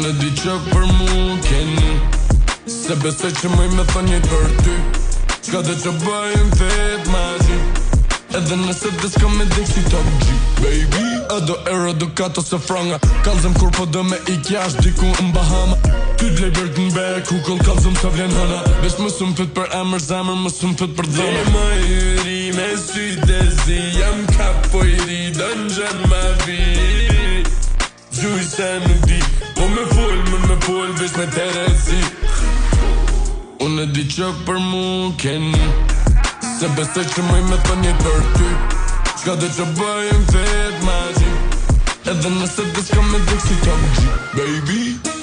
Unë e di që për mu keni, se besoj që mëj me thonjit për ty. Qka dhe që bëjmë vetë ma zi, edhe nëse dhe s'ka me dik si top G, baby. Edo euro, dukat ose franga, kalzëm kur po dë me ik jash diku në Bahama. Ty t'lej bërg në bek, kukull kalzëm të vlen hëna. Vesh më sum fit për emër zemër, më sum fit për dhëna. Dhe më yri me sytë e zi, jam kapo i ri, dëngjën ma vi. Gjuj se nuk di, po me full, vesh me terezi. Unë e di që për mu keni, se besoj që mëj me thonjit për ty. Qka dhe që bëjmë vetë ma zi, edhe nëse dhe s'ka me dik si top G, baby.